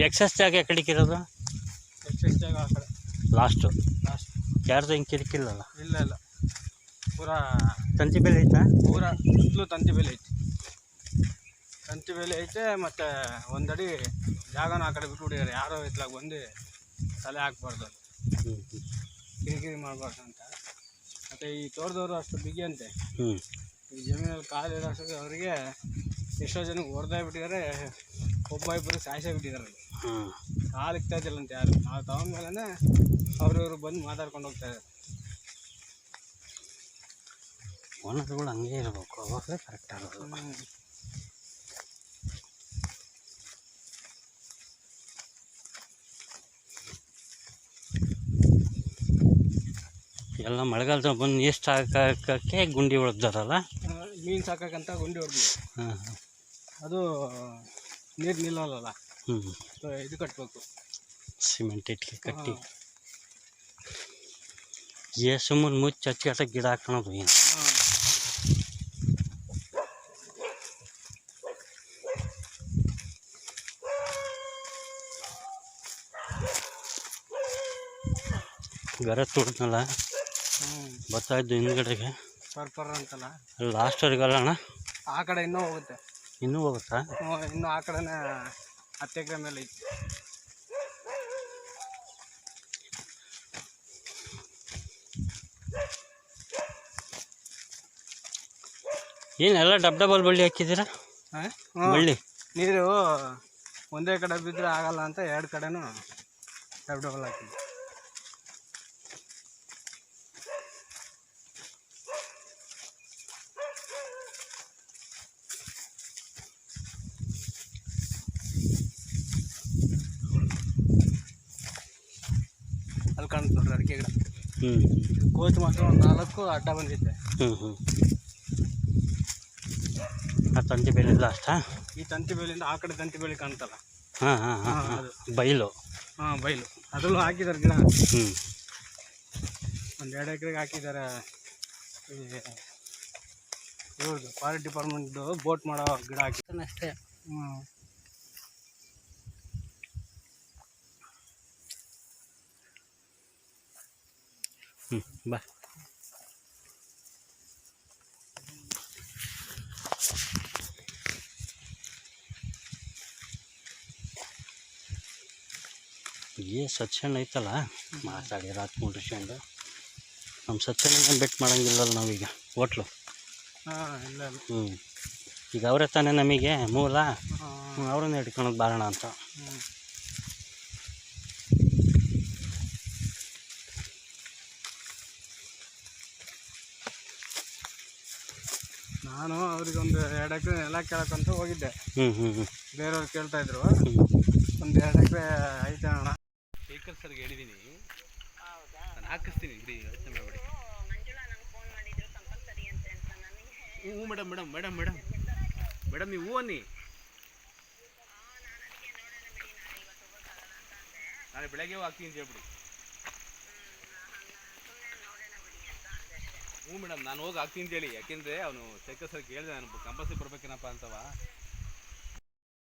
excess ಜಾಗ ಕಡೆಗೆ ಇರೋದು ಎಕ್ಸಸ್ ಜಾಗ ಆ ಕಡೆ ಲಾಸ್ಟು ಲಾಸ್ಟ್ ಯಾರ್ದು ಹಿಂಗೆ ಕಿರಿಕಿಲ್ಲಲ್ಲ ಇಲ್ಲ ಇಲ್ಲ ಪೂರಾ ತಂತಿ ಬೇಲಿ ಐತಾ ಪೂರಾ ಸುತ್ತಲೂ ತಂತಿ ಬೇಲಿ ಐತಿ ತಂತಿ ಬೇಲಿ ಐತೆ ಮತ್ತು ಒಂದಡಿ ಜಾಗನ ಆ ಕಡೆ ಬಿಟ್ಬಿಟ್ಟಿದ್ದಾರೆ ಯಾರೋ ಇತ್ಲಾಗ ಬಂದು ತಲೆ ಹಾಕ್ಬಾರ್ದು ಕಿರಿಕಿರಿ ಮಾಡಬಾರ್ದು ಅಂತ ಮತ್ತು ಈ ತೋಟದವರು ಅಷ್ಟು ಬಿಗಿ ಅಂತೆ ಈ ಜಮೀನಲ್ಲಿ ಕಾಲು ಇಡೋಷ್ಟು ಅವರಿಗೆ ಎಷ್ಟೋ ಜನಕ್ಕೆ ಹೊಡೆದೇ ಬಿಟ್ಟಿದ್ದಾರೆ ಒಬ್ಬ ಇಬ್ಬರು ಸಾಯಿಸೇ ಬಿಟ್ಟಿದ್ದಾರೆ ಕಾಲು ಇಕ್ತಾ ಇದ್ದಿಲ್ಲ ಅಂತ ಯಾರು ನಾವು ತಗೊಂಡ್ಮೇಲೆ ಅವ್ರವ್ರು ಬಂದು ಮಾತಾಡ್ಕೊಂಡು ಹೋಗ್ತಾ ಇದ್ದಾರೆ ಓನರ್ಗಳು ಹಂಗೆ ಇರಬೇಕು ಅವಾಗಲೇ ಕರೆಕ್ಟ್ ಆಗೋದು ಎಲ್ಲ ಮಳೆಗಾಲದ ಬಂದು ನೀರು ಸಾಕಕ್ಕೆ ಗುಂಡಿ ಹೊಡೆದಾರಲ್ಲ ಮೀನು ಸಾಕಕ್ಕಂತ ಗುಂಡಿ ಹೊಡೆದ್ವಿ ಅದು ನೀರು ನಿಲ್ಲಲ್ಲ ಇದು ಕಟ್ಟಬೇಕು ಸಿಮೆಂಟ್ ಇಟ್ಕೆ ಕಟ್ಟಿ ಸುಮ್ಮನೆ ಮುಚ್ಚಿ ಹಚ್ಚಿಗಟ್ಟ ಗಿಡ ಹಾಕೋದು ಏನು ಗರ ತುಡ್ದಲ್ಲ ಬರ್ತಾಯಿದ್ದು ಹಿಂದ್ಗಡೆಗೆ ಪರ್ಪರ್ ಅಂತಲ್ಲ ಲಾಸ್ಟ್ವರೆಗಲ್ಲ ಅಣ್ಣ ಆ ಕಡೆ ಇನ್ನೂ ಹೋಗುತ್ತೆ ಇನ್ನೂ ಹೋಗುತ್ತಾ ಇನ್ನೂ ಆ ಕಡೆನೇ 10 ಎಕರೆ ಮೇಲೆ ಐತಿ ಏನೆಲ್ಲ ಡಬಲ್ ಬಳ್ಳಿ ಹಾಕಿದ್ದೀರಾ ಬಳ್ಳಿ ನೀರು ಒಂದೇ ಕಡೆ ಬಿದ್ದರೆ ಆಗಲ್ಲ ಅಂತ 2 ಕಡೆನೂ ಡಬಲ್ ಹಾಕಿದ್ವಿ ಅಲ್ಲಿ ಕಾಣುತ್ತೆ ನೋಡ್ರಿ ಅಡಿಕೆ ಗಿಡ ಕೋಚ್ ಮಾತ್ರ ಒಂದು 4 ಅಡ್ಡ ಬಂದಿದೆ ಆ ತಂತಿ ಬೇಲಿ ಲಾಸ್ಟಾ ಈ ತಂತಿ ಬೇಲಿಂದ ಆ ಕಡೆ ತಂತಿ ಬೇಲಿ ಕಾಣ್ತಲ್ಲ ಬೈಲು ಬೈಲು ಅದರಲ್ಲೂ ಹಾಕಿದ್ದಾರೆ ಗಿಡ ಒಂದು 2 ಎಕರೆಗೆ ಹಾಕಿದ್ದಾರೆ ಇವ್ರದ್ದು ಫಾರೆಸ್ಟ್ ಡಿಪಾರ್ಟ್ಮೆಂಟ್ದು ಬೋಟ್ ಮಾಡೋ ಗಿಡ ಹಾಕಿದ್ದಾನೆ ಅಷ್ಟೇ ಬಾ ಸಚ್ಚಣ್ಣ ಐತಲ್ಲ ಮಾತಾಡಿ ರಾತ್ ಮುಗಿಸ್ಕೊಂಡು ನಮ್ಮ ಸಚ್ಚಣ್ಣ ಬೆಟ್ ಮಾಡೋಂಗಿಲ್ಲಲ್ಲ ನಾವೀಗ ಹೋಟ್ಲು ಇಲ್ಲ ಈಗ ಅವರೇ ತಾನೇ ನಮಗೆ ಮೂಲ ಅವ್ರನ್ನ ಹಿಡ್ಕೊಳೋದು ಬಾರೋಣ ಅಂತ ನಾನು ಅವ್ರಿಗೊಂದು 2 ಎಕರೆ ನೆಲ ಕೇಳಕ್ಕಂತ ಹೋಗಿದ್ದೆ ಬೇರೆಯವ್ರು ಕೇಳ್ತಾ ಇದ್ರು ಒಂದು 2 ಎಕರೆ ಐತೆ ಅಣ್ಣ ಶೇಖರ್ ಸರ್ಗೆ ಹೇಳಿದ್ದೀನಿ ನಾನು ಹಾಕಿಸ್ತೀನಿ ಬಿಡಿ ಯೋಚನೆ ಮಾಡಬೇಡಿ ಹ್ಞೂ ಮೇಡಮ್ ನೀವು ಹೂ ಅನ್ನಿ ನಾಳೆ ಬೆಳಗ್ಗೆ ಹಾಕ್ತೀನಿ ಅಂತ ಹೇಳ್ಬಿಡಿ ಹ್ಞೂ ಮೇಡಮ್ ನಾನು ಹೋಗಿ ಹಾಕ್ತೀನಿ ಅಂತ ಹೇಳಿ ಯಾಕೆಂದರೆ ಅವನು ಶೇಖರ್ ಸರ್ ಕೇಳಿದೆ ನಾನು ಕಂಪಲ್ಸರಿ ಬರ್ಬೇಕೇನಪ್ಪ ಅಂತವ